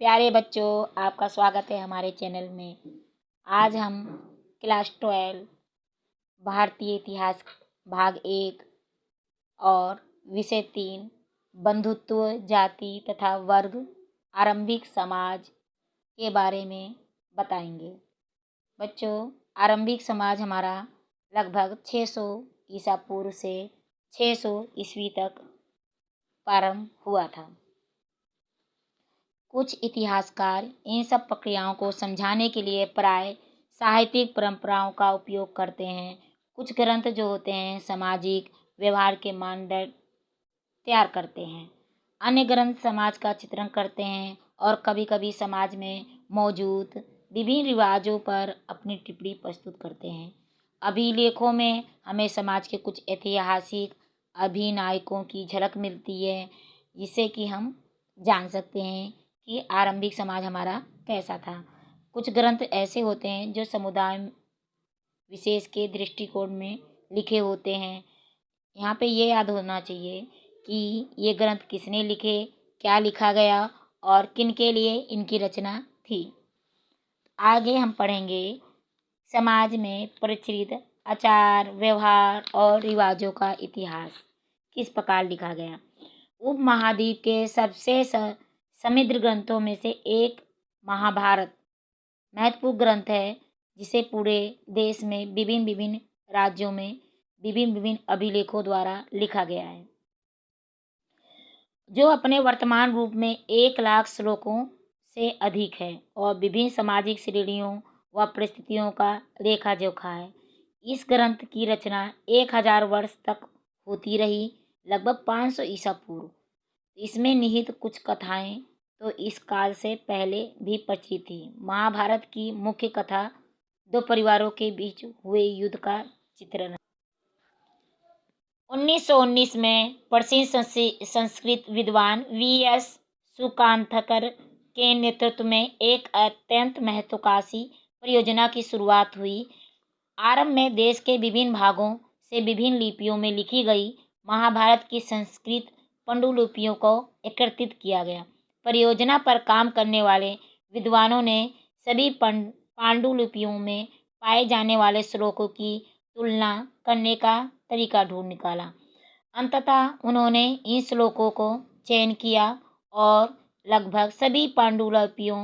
प्यारे बच्चों, आपका स्वागत है हमारे चैनल में। आज हम क्लास 12 भारतीय इतिहास भाग 1 और विषय 3 बंधुत्व, जाति तथा वर्ग, आरंभिक समाज के बारे में बताएंगे। बच्चों, आरंभिक समाज हमारा लगभग 600 ईसा पूर्व से 600 ईस्वी तक प्रारंभ हुआ था। कुछ इतिहासकार इन सब प्रक्रियाओं को समझाने के लिए प्राय साहित्यिक परंपराओं का उपयोग करते हैं। कुछ ग्रंथ जो होते हैं सामाजिक व्यवहार के मानदंड तैयार करते हैं। अन्य ग्रंथ समाज का चित्रण करते हैं और कभी कभी समाज में मौजूद विभिन्न रिवाजों पर अपनी टिप्पणी प्रस्तुत करते हैं। अभिलेखों में हमें समाज के कुछ ऐतिहासिक अभिनायकों की झलक मिलती है, जिससे कि हम जान सकते हैं कि आरंभिक समाज हमारा कैसा था। कुछ ग्रंथ ऐसे होते हैं जो समुदाय विशेष के दृष्टिकोण में लिखे होते हैं। यहाँ पे ये याद होना चाहिए कि ये ग्रंथ किसने लिखे, क्या लिखा गया और किन के लिए इनकी रचना थी। आगे हम पढ़ेंगे समाज में प्रचलित आचार व्यवहार और रिवाजों का इतिहास किस प्रकार लिखा गया। उपमहाद्वीप के सबसे समृद्ध ग्रंथों में से एक महाभारत महत्वपूर्ण ग्रंथ है, जिसे पूरे देश में विभिन्न राज्यों में विभिन्न अभिलेखों द्वारा लिखा गया है, जो अपने वर्तमान रूप में 1,00,000 श्लोकों से अधिक है और विभिन्न सामाजिक श्रेणियों व परिस्थितियों का लेखा जोखा है। इस ग्रंथ की रचना 1000 वर्ष तक होती रही, लगभग 500 ईसा पूर्व। इसमें निहित कुछ कथाएं तो इस काल से पहले भी प्रचलित थी। महाभारत की मुख्य कथा 2 परिवारों के बीच हुए युद्ध का चित्रण है। 1919 में प्रसिद्ध संस्कृत विद्वान V.S. सुकांतकर के नेतृत्व में एक अत्यंत महत्वाकांक्षी परियोजना की शुरुआत हुई। आरंभ में देश के विभिन्न भागों से विभिन्न लिपियों में लिखी गई महाभारत की संस्कृत पांडुलिपियों को एकत्रित किया गया। परियोजना पर काम करने वाले विद्वानों ने सभी पांडुलिपियों में पाए जाने वाले श्लोकों की तुलना करने का तरीका ढूंढ निकाला। अंततः उन्होंने इन श्लोकों को चयन किया और लगभग सभी पांडुलिपियों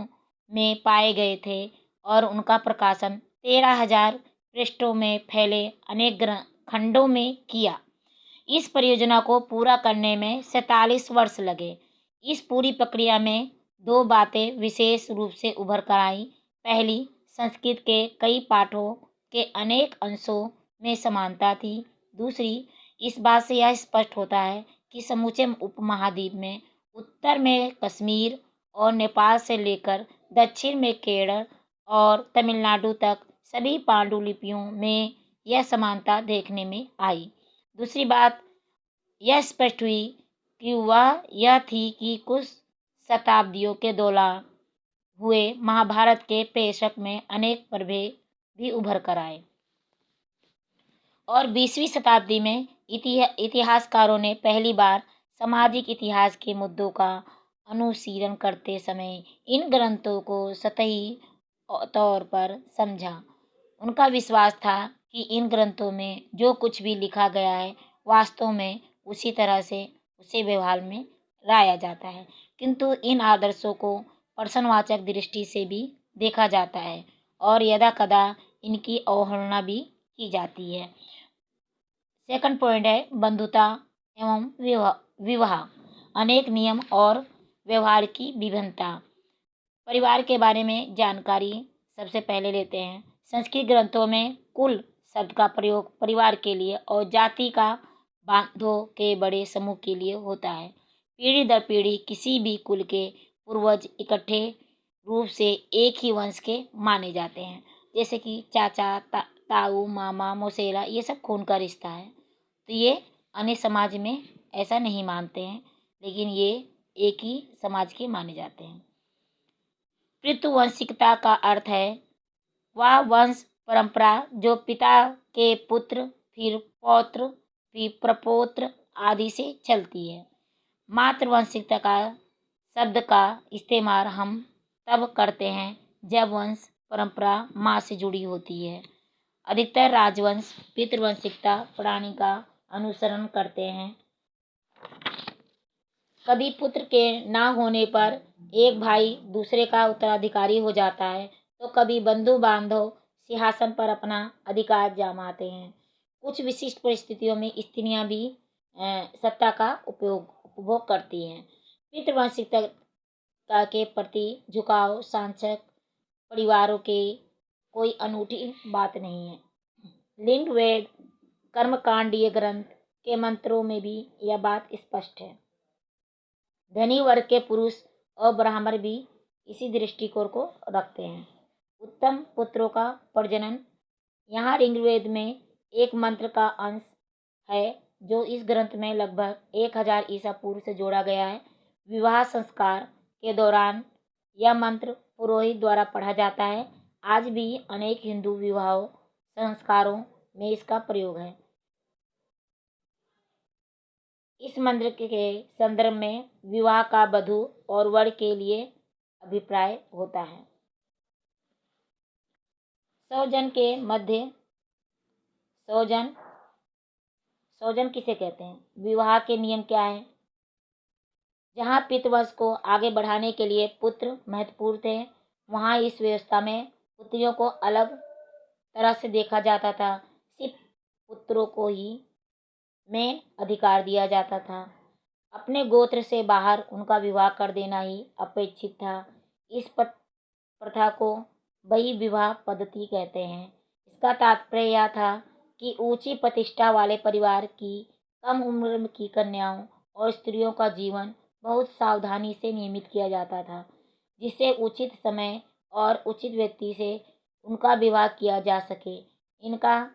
में पाए गए थे और उनका प्रकाशन 13,000 पृष्ठों में फैले अनेक खंडों में किया। इस परियोजना को पूरा करने में 47 वर्ष लगे। इस पूरी प्रक्रिया में 2 बातें विशेष रूप से उभर कर आई। पहली, संस्कृत के कई पाठों के अनेक अंशों में समानता थी। दूसरी, इस बात से यह स्पष्ट होता है कि समूचे उपमहाद्वीप में उत्तर में कश्मीर और नेपाल से लेकर दक्षिण में केरल और तमिलनाडु तक सभी पांडुलिपियों में यह समानता देखने में आई। दूसरी बात यह स्पष्ट हुई कि वह यह थी कि कुछ शताब्दियों के दौरान हुए महाभारत के प्रेषक में अनेक प्रभेद भी उभर कर आए और 20वीं शताब्दी में इतिहासकारों ने पहली बार सामाजिक इतिहास के मुद्दों का अनुशीलन करते समय इन ग्रंथों को सतही तौर पर समझा। उनका विश्वास था कि इन ग्रंथों में जो कुछ भी लिखा गया है वास्तव में उसी तरह से उसे व्यवहार में लाया जाता है, किंतु इन आदर्शों को प्रश्नवाचक दृष्टि से भी देखा जाता है और यदा कदा इनकी अवहेलना भी की जाती है। सेकंड पॉइंट है बंधुता एवं विवाह, अनेक नियम और व्यवहार की विभिन्नता। परिवार के बारे में जानकारी सबसे पहले लेते हैं। संस्कृत ग्रंथों में कुल शब्द का प्रयोग परिवार के लिए और जाति का बांधों के बड़े समूह के लिए होता है। पीढ़ी दर पीढ़ी किसी भी कुल के पूर्वज इकट्ठे रूप से एक ही वंश के माने जाते हैं, जैसे कि चाचा ताऊ मामा मौसेला, ये सब खून का रिश्ता है। तो ये अन्य समाज में ऐसा नहीं मानते हैं, लेकिन ये एक ही समाज के माने जाते हैं। पितृवंशिकता का अर्थ है वह वंश परंपरा जो पिता के पुत्र, फिर पौत्र, फिर प्रपौत्र आदि से चलती है। मातृवंशिकता का शब्द का इस्तेमाल हम तब करते हैं जब वंश परंपरा माँ से जुड़ी होती है। अधिकतर राजवंश पितृवंशिकता प्रणाली का अनुसरण करते हैं। कभी पुत्र के ना होने पर एक भाई दूसरे का उत्तराधिकारी हो जाता है, तो कभी बंधु बांधव सिंहासन पर अपना अधिकार जमाते हैं। कुछ विशिष्ट परिस्थितियों में स्त्रियां भी सत्ता का उपभोग करती हैं। पितृवंशिकता के प्रति झुकाव सांसक परिवारों के कोई अनूठी बात नहीं है। लिंग वेद कर्मकांडीय ग्रंथ के मंत्रों में भी यह बात स्पष्ट है। धनी वर्ग के पुरुष और ब्राह्मण भी इसी दृष्टिकोण को रखते हैं। उत्तम पुत्रों का प्रजनन यहाँ ऋग्वेद में एक मंत्र का अंश है जो इस ग्रंथ में लगभग 1000 ईसा पूर्व से जोड़ा गया है। विवाह संस्कार के दौरान यह मंत्र पुरोहित द्वारा पढ़ा जाता है। आज भी अनेक हिंदू विवाह संस्कारों में इसका प्रयोग है। इस मंत्र के संदर्भ में विवाह का वधू और वर के लिए अभिप्राय होता है। 100 जन के मध्य 100 जन किसे कहते हैं? विवाह के नियम क्या है? जहाँ पितृवंश को आगे बढ़ाने के लिए पुत्र महत्वपूर्ण थे, वहाँ इस व्यवस्था में पुत्रियों को अलग तरह से देखा जाता था। सिर्फ पुत्रों को ही में अधिकार दिया जाता था। अपने गोत्र से बाहर उनका विवाह कर देना ही अपेक्षित था। इस प्रथा को बही विवाह पद्धति कहते हैं। इसका तात्पर्य यह था कि ऊंची प्रतिष्ठा वाले परिवार की कम उम्र की कन्याओं और स्त्रियों का जीवन बहुत सावधानी से नियमित किया जाता था, जिससे उचित समय और उचित व्यक्ति से उनका विवाह किया जा सके। इनका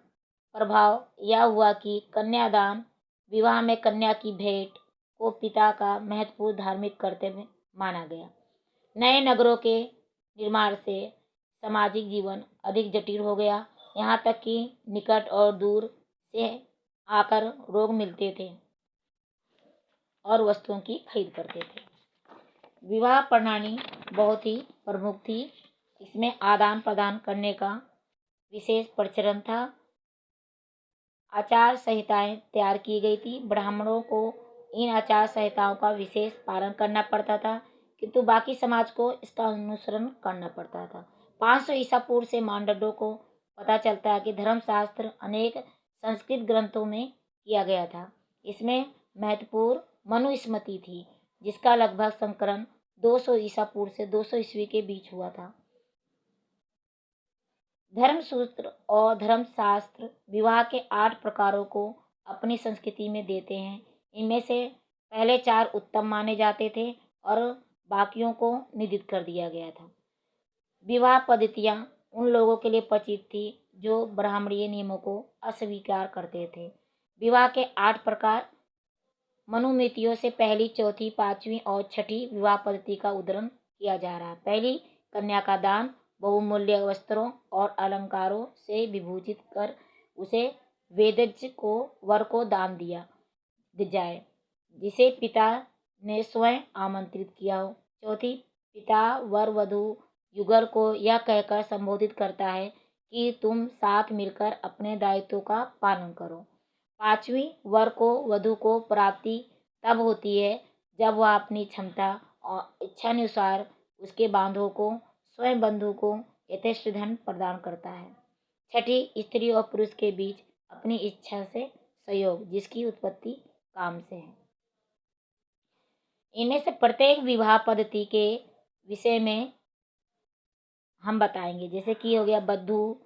प्रभाव यह हुआ कि कन्यादान विवाह में कन्या की भेंट को पिता का महत्वपूर्ण धार्मिक कर्तव्य माना गया। नए नगरों के निर्माण से सामाजिक जीवन अधिक जटिल हो गया। यहाँ तक कि निकट और दूर से आकर लोग मिलते थे और वस्तुओं की खरीद करते थे। विवाह प्रणाली बहुत ही प्रमुख थी। इसमें आदान प्रदान करने का विशेष प्रचलन था। आचार संहिताएं तैयार की गई थी। ब्राह्मणों को इन आचार संहिताओं का विशेष पालन करना पड़ता था, किंतु बाकी समाज को इसका अनुसरण करना पड़ता था। 500 ईसा पूर्व से मानदंडों को पता चलता है कि धर्मशास्त्र अनेक संस्कृत ग्रंथों में किया गया था। इसमें महत्वपूर्ण मनुस्मृति थी, जिसका लगभग संकलन 200 ईसा पूर्व से 200 ईस्वी के बीच हुआ था। धर्मसूत्र और धर्मशास्त्र विवाह के 8 प्रकारों को अपनी संस्कृति में देते हैं। इनमें से पहले 4 उत्तम माने जाते थे और बाकियों को निंदित कर दिया गया था। विवाह पद्धतियां उन लोगों के लिए परिचित थी जो ब्राह्मणीय नियमों को अस्वीकार करते थे। विवाह के 8 प्रकार मनुस्मृतियों से पहली, चौथी, 5वीं और 6ठी विवाह पद्धति का उद्धरण किया जा रहा है। पहली, कन्या का दान। बहुमूल्य वस्त्रों और अलंकारों से विभूषित कर उसे वेदज्ञ को वर को दान दिया जाए, जिसे पिता ने स्वयं आमंत्रित किया हो। चौथी, पिता वर वधु युगल को यह कहकर संबोधित करता है कि तुम साथ मिलकर अपने दायित्वों का पालन करो। 5वीं, वर को वधु को प्राप्ति तब होती है जब वह अपनी क्षमता और इच्छानुसार उसके बांधवों को स्वयं बंधु को यथेष्ट धन प्रदान करता है। 6ठी, स्त्री और पुरुष के बीच अपनी इच्छा से सहयोग, जिसकी उत्पत्ति काम से है। इनमें से प्रत्येक विवाह पद्धति के विषय में हम बताएंगे। जैसे कि हो गया वधु,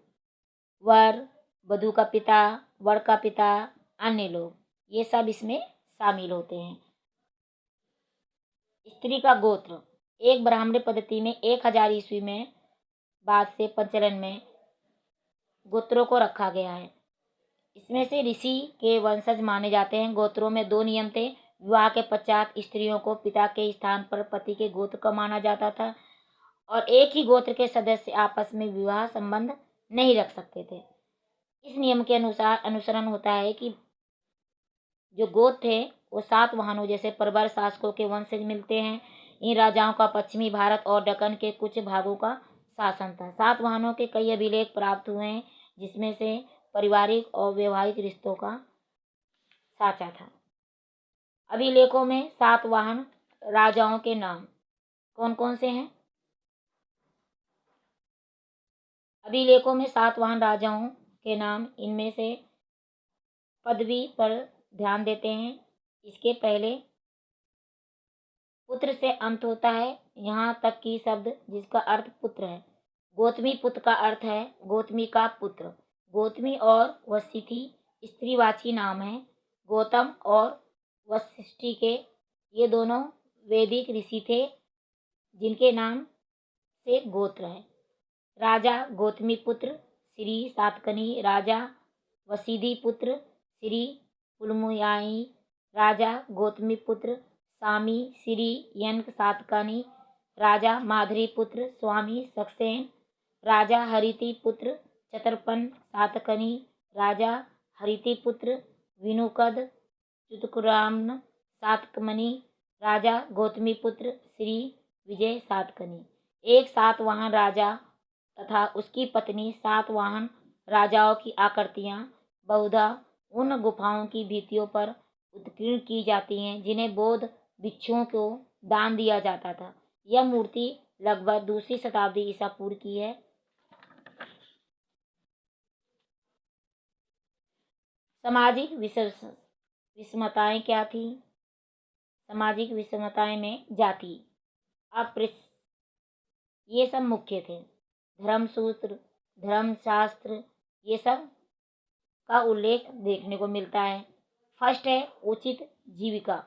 वर, वधु का पिता, वर का पिता, अन्य लोग, ये सब इसमें शामिल होते हैं। स्त्री का गोत्र एक ब्राह्मणी पद्धति में 1000 ईस्वी में बाद से प्रचलन में गोत्रों को रखा गया है। इसमें से ऋषि के वंशज माने जाते हैं। गोत्रों में 2 नियम थे। विवाह के पश्चात स्त्रियों को पिता के स्थान पर पति के गोत्र का माना जाता था और एक ही गोत्र के सदस्य आपस में विवाह संबंध नहीं रख सकते थे। इस नियम के अनुसार अनुसरण होता है कि जो गोत्र थे वो 7 वाहनों जैसे प्रवर शासकों के वंशज मिलते हैं। इन राजाओं का पश्चिमी भारत और दक्कन के कुछ भागों का शासन था। सातवाहनों के कई अभिलेख प्राप्त हुए हैं, जिसमें से पारिवारिक और वैवाहिक रिश्तों का साचा था। अभिलेखों में सातवाहन राजाओं के नाम कौन कौन से हैं? अभिलेखों में सातवाहन राजाओं के नाम, इनमें से पदवी पर ध्यान देते हैं। इसके पहले पुत्र से अंत होता है, यहाँ तक कि शब्द जिसका अर्थ पुत्र है। गौतमी पुत्र का अर्थ है गौतमी का पुत्र। गौतमी और वशिष्ठी स्त्रीवाची नाम है। गौतम और वशिष्ठी के ये दोनों वैदिक ऋषि थे, जिनके नाम से गोत्र है। राजा गौतमी पुत्र श्री सातकनी, राजा वशिष्ठी पुत्र श्री पुलमुयाई, राजा गौतमी पुत्र स्वामी श्री यनक सातकनी, राजा माधुरी पुत्र स्वामी सक्सेन, राजा हरिति पुत्र छतरपन सातकनी, राजा हरिति पुत्र विनुकद चुतकुरामन सातकमणि, राजा गौतमी पुत्र श्री विजय सातकनी। एक सातवाहन राजा तथा उसकी पत्नी सातवाहन राजाओं की आकृतियां बहुधा उन गुफाओं की भित्तियों पर उत्कीर्ण की जाती हैं, जिन्हें बौद्ध भिक्षुओं को दान दिया जाता था। यह मूर्ति लगभग दूसरी शताब्दी ईसा पूर्व की है। सामाजिक विषमताएं क्या थी? सामाजिक विषमताएं में जाति, अस्पृश्य, ये सब मुख्य थे। धर्मसूत्र, धर्मशास्त्र, ये सब का उल्लेख देखने को मिलता है। फर्स्ट है उचित जीविका।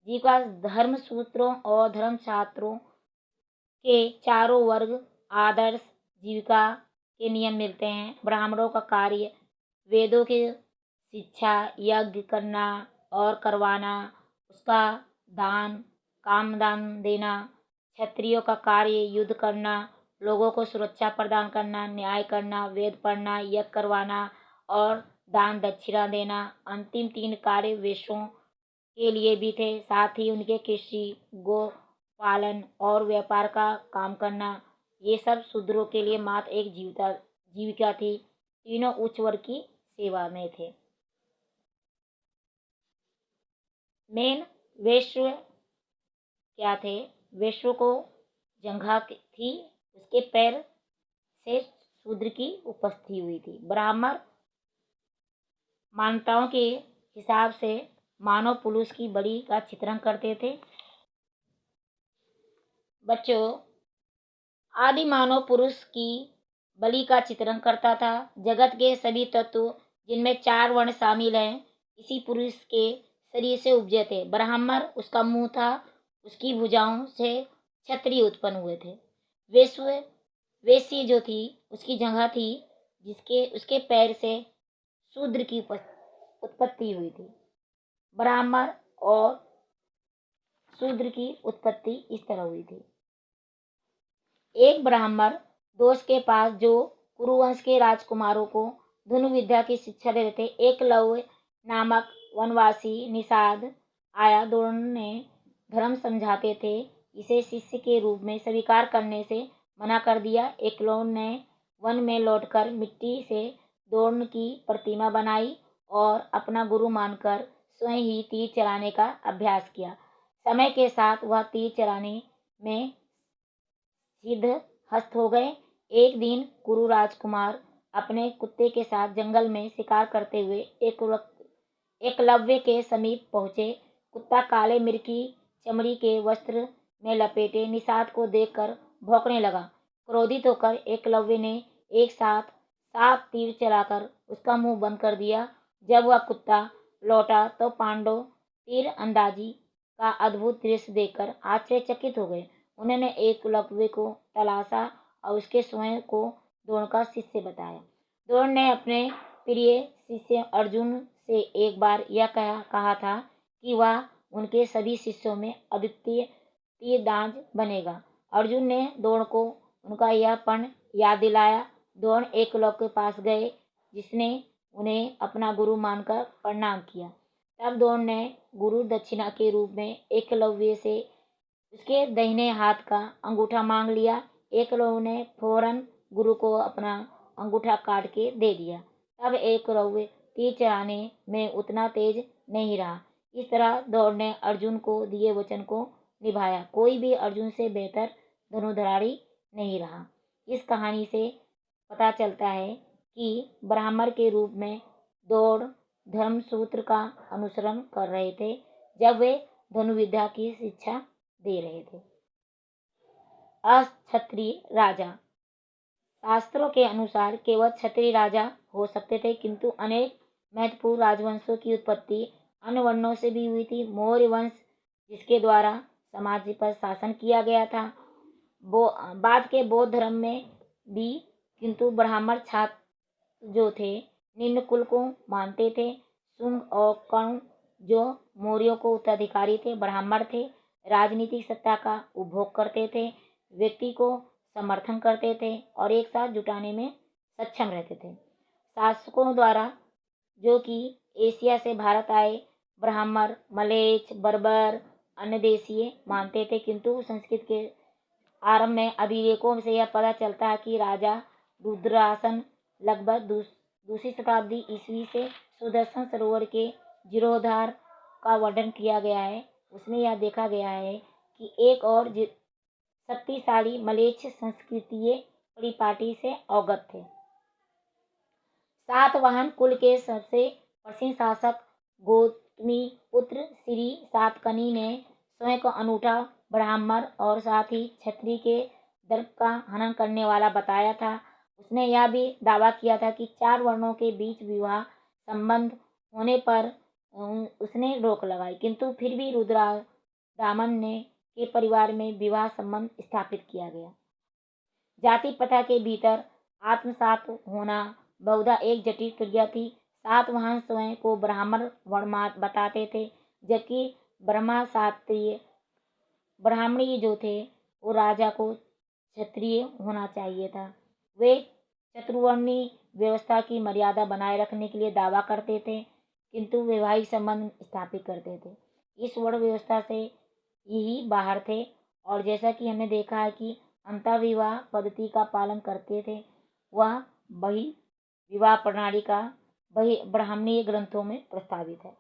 जीविका धर्मसूत्रों और धर्मशास्त्रों के चारों वर्ग आदर्श जीविका के नियम मिलते हैं। ब्राह्मणों का कार्य वेदों की शिक्षा, यज्ञ करना और करवाना, उसका दान, कामदान देना। क्षत्रियों का कार्य युद्ध करना, लोगों को सुरक्षा प्रदान करना, न्याय करना, वेद पढ़ना, यज्ञ करवाना और दान दक्षिणा देना। अंतिम तीन कार्य वैश्यों के लिए भी थे, साथ ही उनके कृषि, गो पालन और व्यापार का काम करना। ये सब शूद्रों के लिए मात्र एक जीविका थी। तीनों उच्च वर्ग की सेवा में थे। मेन वैश्य क्या थे? वैश्य को जंघा थी, उसके पैर से शूद्र की उपस्थिति हुई थी। ब्राह्मण मान्यताओं के हिसाब से मानव पुरुष की बलि का चित्रण करते थे। बच्चों, आदि मानव पुरुष की बलि का चित्रण करता था। जगत के सभी तत्व, जिनमें 4 वर्ण शामिल हैं, इसी पुरुष के शरीर से उपजे थे। ब्राह्मण उसका मुंह था, उसकी भुजाओं से क्षत्रिय उत्पन्न हुए थे। वेश्य जो थी, उसकी जगह थी, उसके पैर से शूद्र की उत्पत्ति हुई थी। ब्राह्मण और शूद्र की उत्पत्ति इस तरह हुई थी। एक ब्राह्मण दोष के पास, जो कुरुवंश के राजकुमारों को धनु विद्या की शिक्षा देते थे, एकलव्य नामक वनवासी निषाद आया। द्रोण ने धर्म समझाते थे, इसे शिष्य के रूप में स्वीकार करने से मना कर दिया। एकलव्य ने वन में लौटकर मिट्टी से द्रोण की प्रतिमा बनाई और अपना गुरु मानकर स्वयं ही तीर चलाने का अभ्यास किया। समय के साथ वह तीर चलाने में सिद्ध हस्त हो गए। एक दिन कुरु राजकुमार अपने कुत्ते के साथ जंगल में शिकार करते हुए एकलव्य के समीप पहुंचे। कुत्ता काले मिर्ग की चमड़ी के वस्त्र में लपेटे निषाद को देखकर भौंकने लगा। क्रोधित होकर एकलव्य ने एक साथ 7 तीर चलाकर उसका मुंह बंद कर दिया। जब वह कुत्ता लौटा तो पांडव तीर अंदाजी का अद्भुत दृश्य देखकर आश्चर्यचकित हो गए। उन्होंने एकलव्य को तलाशा और उसके स्वयं को द्रोण का शिष्य बताया। द्रोण ने अपने प्रिय शिष्य अर्जुन से एक बार यह कहा था कि वह उनके सभी शिष्यों में अद्वितीय तीरंदाज बनेगा। अर्जुन ने द्रोण को उनका यह पण याद दिलाया। द्रोण एकलव्य के पास गए, जिसने उन्हें अपना गुरु मानकर प्रणाम किया। तब द्रोण ने गुरु दक्षिणा के रूप में एकलव्य से उसके दाहिने हाथ का अंगूठा मांग लिया। एकलव्य ने फौरन गुरु को अपना अंगूठा काट के दे दिया। तब एकलव्य तीर चलाने में उतना तेज नहीं रहा। इस तरह द्रोण ने अर्जुन को दिए वचन को निभाया। कोई भी अर्जुन से बेहतर धनुर्धारी नहीं रहा। इस कहानी से पता चलता है कि ब्राह्मण के रूप में द्रोण धर्मसूत्र का अनुसरण कर रहे थे जब वे धनुर्विद्या की शिक्षा दे रहे थे। अक्षत्रिय राजा। शास्त्रों के अनुसार केवल क्षत्रिय राजा हो सकते थे, किंतु अनेक महत्वपूर्ण राजवंशों की उत्पत्ति अन्य वर्णों से भी हुई थी। मौर्य वंश, जिसके द्वारा समाज पर शासन किया गया था, बाद के बौद्ध धर्म में भी, किंतु ब्राह्मण छात्र जो थे निम्न कुल को मानते थे। शुंग और कर्ण जो मौर्यों को उत्तराधिकारी थे, ब्राह्मण थे, राजनीतिक सत्ता का उपभोग करते थे, व्यक्ति को समर्थन करते थे और एक साथ जुटाने में सक्षम रहते थे। शासकों द्वारा, जो कि एशिया से भारत आए ब्राह्मण मलेच्छ, बर्बर, अन्य देशीय मानते थे, किंतु संस्कृत के आरंभ में अभिलेखों से यह पता चलता है कि राजा रुद्रासन लगभग दूसरी शताब्दी ईस्वी से सुदर्शन सरोवर के जीर्णोद्धार का वर्णन किया गया है। उसमें यह देखा गया है कि एक और शक्तिशाली मलेच्छ संस्कृतीय परिपाटी से अवगत थे। सातवाहन कुल के सबसे प्रसिद्ध शासक गौतमी पुत्र श्री सातकर्णी ने स्वयं को अनूठा ब्राह्मण और साथ ही क्षत्रिय के दर्प का हनन करने वाला बताया था। उसने यह भी दावा किया था कि 4 वर्णों के बीच विवाह संबंध होने पर उसने रोक लगाई, किंतु फिर भी रुद्रदामन के परिवार में विवाह संबंध स्थापित किया गया। जाति प्रथा के भीतर आत्मसात होना बहुधा एक जटिल क्रिया थी। सातवाहन स्वयं को ब्राह्मण वर्ण बताते थे, जबकि ब्राह्मणी जो थे वो राजा को क्षत्रिय होना चाहिए था। वे चतुर्वर्णीय व्यवस्था की मर्यादा बनाए रखने के लिए दावा करते थे, किंतु वैवाहिक संबंध स्थापित करते थे। इस वर्ण व्यवस्था से यही बाहर थे और जैसा कि हमने देखा है कि अंतःविवाह पद्धति का पालन करते थे, वह बहिर्विवाह प्रणाली का ब्राह्मणीय ग्रंथों में प्रस्तावित है।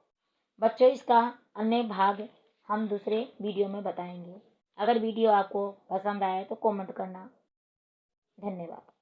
बच्चों, इसका अन्य भाग हम दूसरे वीडियो में बताएंगे। अगर वीडियो आपको पसंद आए तो कमेंट करना। धन्यवाद।